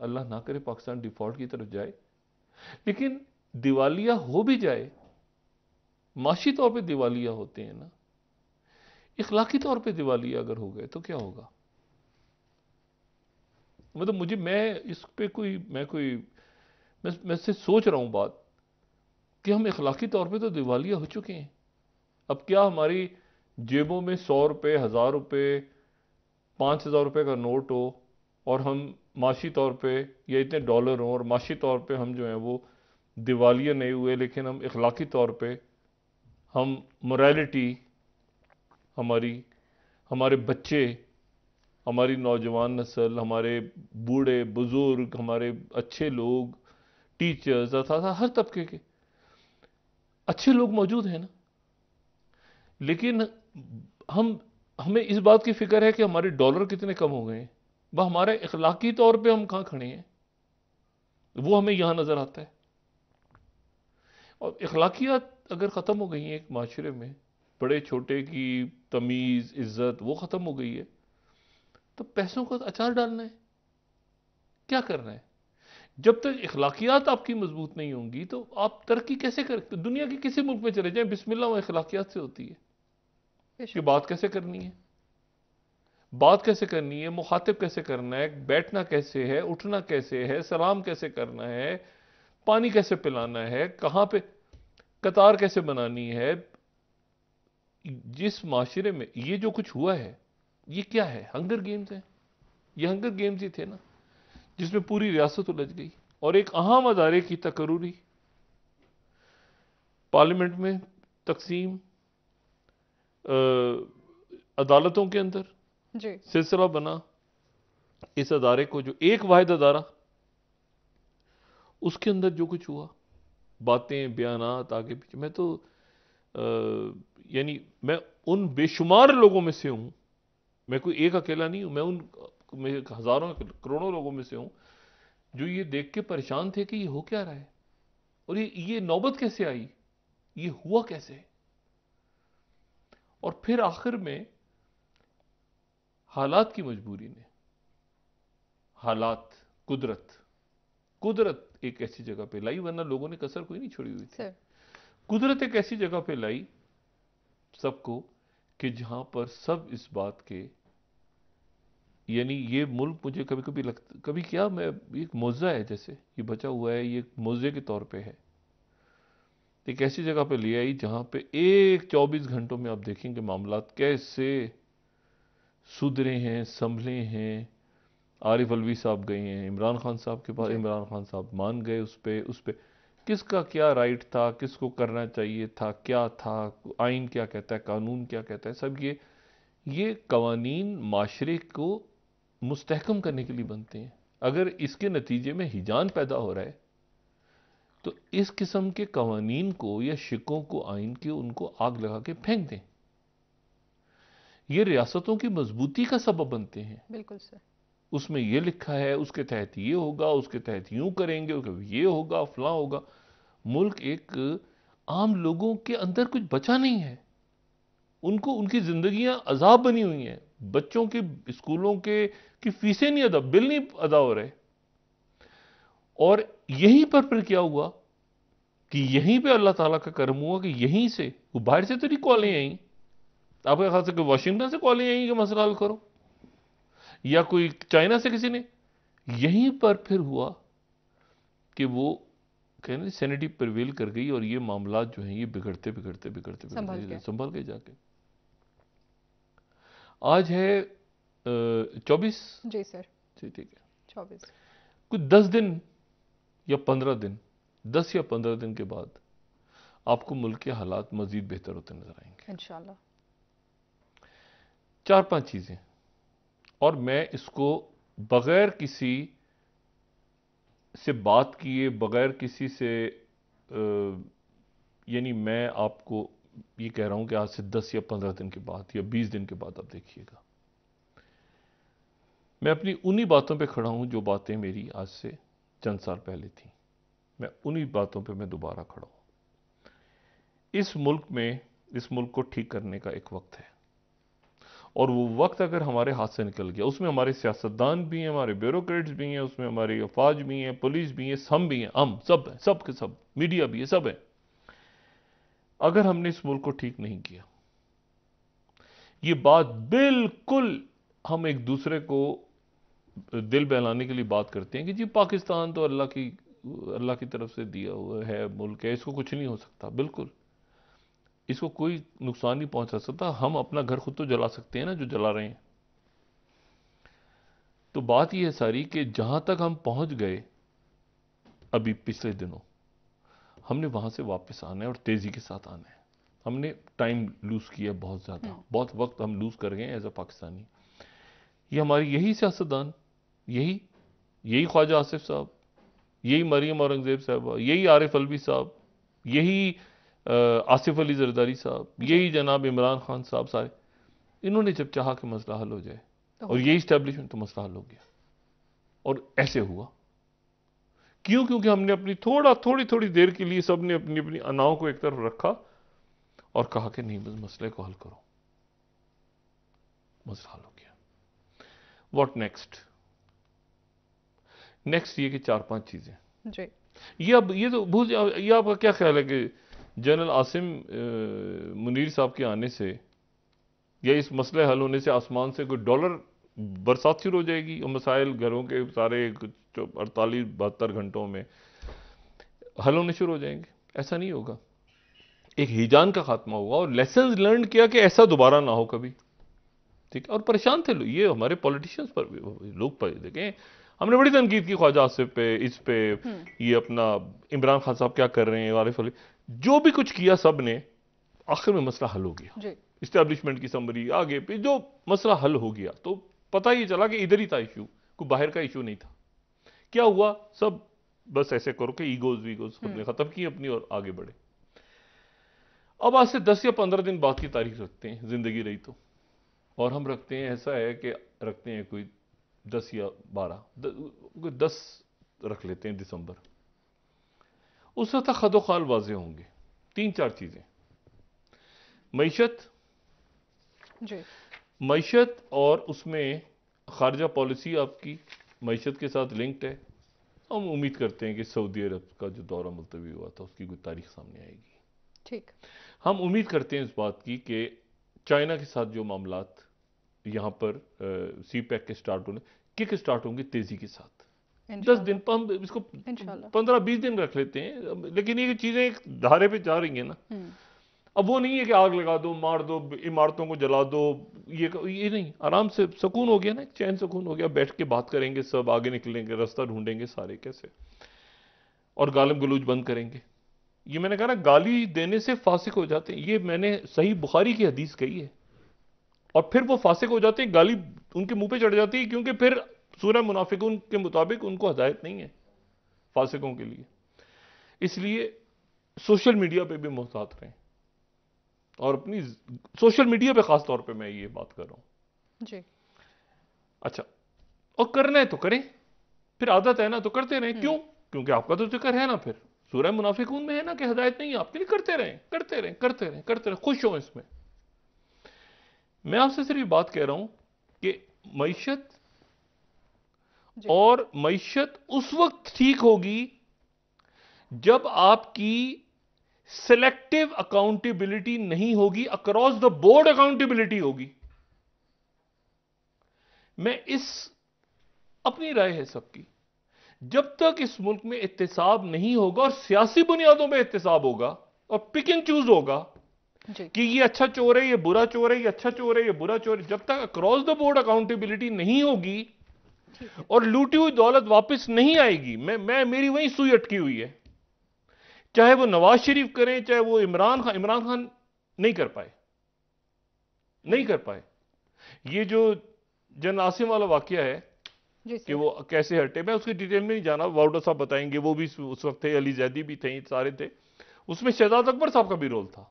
अल्लाह ना करे पाकिस्तान डिफॉल्ट की तरफ जाए, लेकिन दिवालिया हो भी जाए, माशी तौर पे दिवालिया होते हैं ना, इखलाकी तौर पे दिवालिया अगर हो गए तो क्या होगा? मतलब मुझे, मैं इस पे कोई, मैं से सोच रहा हूं बात कि हम इखलाकी तौर पे तो दिवालिया हो चुके हैं। अब क्या हमारी जेबों में 100 रुपए, 1000 रुपए, 5000 रुपए का नोट हो और हम माशी तौर पे, या इतने डॉलर हो और माशी तौर पे हम जो है वो दिवालिया नहीं हुए, लेकिन हम इखलाकी तौर पे, हम मोरालिटी, हमारी, हमारे बच्चे, हमारी नौजवान नस्ल, हमारे बूढ़े बुजुर्ग, हमारे अच्छे लोग, टीचर्स, अर्थात हर तबके के अच्छे लोग मौजूद हैं ना, लेकिन हम हमें इस बात की फिक्र है कि हमारे डॉलर कितने कम हो गए हैं, वह हमारे इखलाकी तौर पे हम कहाँ खड़े हैं, वो हमें यहां नजर आता है। और इखलाकियात अगर ख़त्म हो गई हैं एक माशरे में, बड़े छोटे की तमीज़, इज्जत, वो ख़त्म हो गई है, तो पैसों का अचार डालना है, क्या करना है? जब तक इखलाकियात आपकी मजबूत नहीं होंगी तो आप तरक्की कैसे कर, दुनिया के किसी मुल्क में चले जाएं, बिस्मिल्लाह वहाँ इखलाकियात से होती है कि बेशक। बात कैसे करनी है, बात कैसे करनी है, मुखातिब कैसे करना है, बैठना कैसे है, उठना कैसे है, सलाम कैसे करना है, पानी कैसे पिलाना है, कहाँ पे कतार कैसे बनानी है। जिस माशरे में ये जो कुछ हुआ है, ये क्या है? हंगर गेम्स है। ये हंगर गेम्स ही थे ना, जिसमें पूरी रियासत उलझ गई और एक अहम अदारे की तकरूरी, पार्लियामेंट में तकसीम, अदालतों के अंदर जी। सिलसिला बना, इस अदारे को, जो एक वाहिद अदारा, उसके अंदर जो कुछ हुआ, बातें, बयानात आगे पीछे, मैं तो यानी मैं उन बेशुमार लोगों में से हूं, मैं कोई एक अकेला नहीं हूं, मैं उन मैं हजारों करोड़ों लोगों में से हूं जो ये देख के परेशान थे कि ये हो क्या रहा है, और ये नौबत कैसे आई, ये हुआ कैसे। और फिर आखिर में हालात की मजबूरी ने, हालात, कुदरत, कुदरत एक ऐसी जगह पे लाई, वरना लोगों ने कसर कोई नहीं छोड़ी हुई थी। सर। कुदरत एक ऐसी जगह पे लाई सबको कि जहां पर सब इस बात के, यानी ये मुल्क मुझे कभी कभी लगता, कभी क्या, मैं, एक मौजा है, जैसे ये बचा हुआ है, ये एक मौजे के तौर पे है। एक ऐसी जगह पे ले आई जहां पे एक 24 घंटों में आप देखेंगे मामलात कैसे सुधरे हैं, संभले हैं। आरिफ अलवी साहब गए हैं इमरान खान साहब के पास, जी। इमरान खान साहब मान गए उस पे किसका क्या राइट था, किसको करना चाहिए था, क्या था, आइन क्या कहता है, कानून क्या कहता है, सब ये कवानीन माशरे को मुस्तहकम करने के लिए बनते हैं। अगर इसके नतीजे में हिजान पैदा हो रहा है तो इस किस्म के कवानीन को या शिकों को, आइन के, उनको आग लगा के फेंक दें। ये रियासतों की मजबूती का सबब बनते हैं। बिल्कुल सर। उसमें ये लिखा है, उसके तहत ये होगा, उसके तहत यूं करेंगे, ये होगा, फलां होगा। मुल्क एक, आम लोगों के अंदर कुछ बचा नहीं है, उनको उनकी जिंदगियां अजाब बनी हुई हैं। बच्चों के स्कूलों के की फीसें नहीं अदा, बिल नहीं अदा हो रहे। और यहीं पर फिर क्या हुआ कि यहीं पे अल्लाह ताला का करम हुआ कि यहीं से, वो बाहर से तो नहीं कॉलें आई, आपके ख्याल से कि वाशिंगटन से कॉलें आई कि मसला हल करो, या कोई चाइना से किसी ने, यहीं पर फिर हुआ कि वो कहने सैनिटी प्रिवेल कर गई और ये मामला जो हैं ये बिगड़ते बिगड़ते बिगड़ते संभल बिगड़ते के। संभल गए जाके। आज है 24। जी सर। ठीक है, 24। कुछ 10 दिन या 15 दिन, 10 या 15 दिन के बाद आपको मुल्क के हालात मजीद बेहतर होते नजर आएंगे। इंशाल्लाह। 4-5 चीजें, और मैं इसको बगैर किसी से बात किए, बगैर किसी से, यानी मैं आपको ये कह रहा हूं कि आज से 10 या 15 दिन के बाद या 20 दिन के बाद आप देखिएगा, मैं अपनी उन्हीं बातों पे खड़ा हूं जो बातें मेरी आज से चंद साल पहले थी। मैं उन्हीं बातों पे मैं दोबारा खड़ा हूं। इस मुल्क में, इस मुल्क को ठीक करने का एक वक्त है, और वो वक्त अगर हमारे हाथ से निकल गया, उसमें हमारे सियासतदान भी हैं, हमारे ब्यूरोक्रेट्स भी हैं, उसमें हमारी अफवाज भी हैं, पुलिस भी है, हम भी हैं, हम सब हैं, सब के सब, मीडिया भी है, सब है। अगर हमने इस मुल्क को ठीक नहीं किया, ये बात बिल्कुल हम एक दूसरे को दिल बहलाने के लिए बात करते हैं कि जी पाकिस्तान तो अल्लाह की तरफ से दिया हुआ है मुल्क है, इसको कुछ नहीं हो सकता। बिल्कुल, इसको कोई नुकसान नहीं पहुंचा सकता। हम अपना घर खुद तो जला सकते हैं ना, जो जला रहे हैं। तो बात यह है सारी कि जहां तक हम पहुंच गए अभी पिछले दिनों, हमने वहां से वापस आना है और तेजी के साथ आना है। हमने टाइम लूज किया बहुत ज्यादा, बहुत वक्त हम लूज कर गए एज अ पाकिस्तानी। ये हमारी यही सियासतदान, यही ख्वाजा आसिफ साहब, यही मरियम औरंगजेब साहब, यही आरिफ अलवी साहब, यही आसिफ अली जरदारी साहब, यही जनाब इमरान खान साहब, सारे इन्होंने जब चाहा कि मसला हल हो जाए और यही इस्टेब्लिशमेंट, तो मसला हल हो गया। और ऐसे हुआ क्यों? क्योंकि हमने अपनी थोड़ी थोड़ी देर के लिए सबने अपनी अपनी अनाओं को एक तरफ रखा और कहा कि नहीं, बस मसले को हल करो। मसला हल हो गया। What next? नेक्स्ट ये कि 4-5 चीजें जी। ये तो भूल जाओ। ये आपका क्या ख्याल है कि जनरल आसिम मुनीर साहब के आने से या इस मसले हल होने से आसमान से कोई डॉलर बरसात शुरू हो जाएगी और मसाइल घरों के सारे 48-72 घंटों में हल होने शुरू हो जाएंगे? ऐसा नहीं होगा। एक हिजान का खात्मा होगा और लेसन लर्न किया कि ऐसा दोबारा ना हो कभी। ठीक है। और परेशान थे लोग, ये हमारे पॉलिटिशियंस पर भी लोग पर देखें, हमने बड़ी तनकीद की ख्वाजा आसिफ पे, इस पे, ये अपना इमरान खान साहब क्या कर रहे हैं, आरिफ अली, जो भी कुछ किया सब ने, आखिर में मसला हल हो गया। इस्टेब्लिशमेंट की समरी आगे पे जो मसला हल हो गया, तो पता ही चला कि इधर ही था इशू, कोई बाहर का इशू नहीं था। क्या हुआ? सब बस ऐसे करो कि ईगोज वीगोज हमने खत्म की अपनी और आगे बढ़े। अब आज से 10 या 15 दिन बाद की तारीख रखते हैं, जिंदगी रही तो, और हम रखते हैं, ऐसा है कि रखते हैं कोई 10 या 12, 10 रख लेते हैं दिसंबर। उस वक्त खदोखाल वाजे होंगे 3-4 चीजें। मईशत और उसमें खारजा पॉलिसी आपकी मईशत के साथ लिंक्ड है। हम उम्मीद करते हैं कि सऊदी अरब का जो दौरा मुलतवी हुआ था उसकी कोई तारीख सामने आएगी। ठीक। हम उम्मीद करते हैं इस बात की कि चाइना के साथ जो मामलात यहाँ पर सी पैक के स्टार्ट होने, किक स्टार्ट होंगे तेजी के साथ। 10 दिन पर हम इसको 15-20 दिन रख लेते हैं, लेकिन ये चीजें एक धारे पे जा रही है ना। अब वो नहीं है कि आग लगा दो, मार दो, इमारतों को जला दो, ये नहीं। आराम से सुकून हो गया ना, चैन सुकून हो गया, बैठ के बात करेंगे, सब आगे निकलेंगे, रास्ता ढूंढेंगे सारे कैसे, और गालिब गलूज बंद करेंगे। ये मैंने कहा ना, गाली देने से फासिक हो जाते हैं, ये मैंने सही बुखारी की हदीस कही है। और फिर वो फासिक हो जाते हैं, गाली उनके मुंह पे चढ़ जाती है, क्योंकि फिर सूरह मुनाफिकून के मुताबिक उनको हदायत नहीं है फासिकों के लिए। इसलिए सोशल मीडिया पे भी मोहतात रहें, और अपनी सोशल मीडिया पे खास तौर पे मैं ये बात कर रहा हूं जी। अच्छा, और करना है तो करें, फिर आदत है ना तो करते रहें। क्यों? क्योंकि आपका तो जिक्र है ना, फिर सूरह मुनाफिकून में है ना कि हदायत नहीं है आपके लिए। करते रहें, करते रहें, करते रहें, करते रहें, खुश हो इसमें। मैं आपसे सिर्फ बात कह रहा हूं कि मईशत और मईशत उस वक्त ठीक होगी जब आपकी सिलेक्टिव अकाउंटेबिलिटी नहीं होगी, अक्रॉस द बोर्ड अकाउंटेबिलिटी होगी। मैं इस अपनी राय है सबकी, जब तक इस मुल्क में इत्तेसाब नहीं होगा और सियासी बुनियादों पर इत्तेसाब होगा और पिक एंड चूज होगा कि ये अच्छा चोर है, ये बुरा चोर है, ये अच्छा चोर है, ये बुरा चोर है, जब तक अक्रॉस द बोर्ड अकाउंटेबिलिटी नहीं होगी और लूटी हुई दौलत वापस नहीं आएगी, मेरी वही सुई अटकी हुई है। चाहे वो नवाज शरीफ करें, चाहे वो इमरान खान नहीं कर पाए। ये जो जन आसिम वाला वाकया है कि वो कैसे हटे, मैं उसकी डिटेल में नहीं जाना, वाउडा साहब बताएंगे। वो भी उस वक्त थे, अली जैदी भी थे, सारे थे। उसमें शहजाद अकबर साहब का भी रोल था।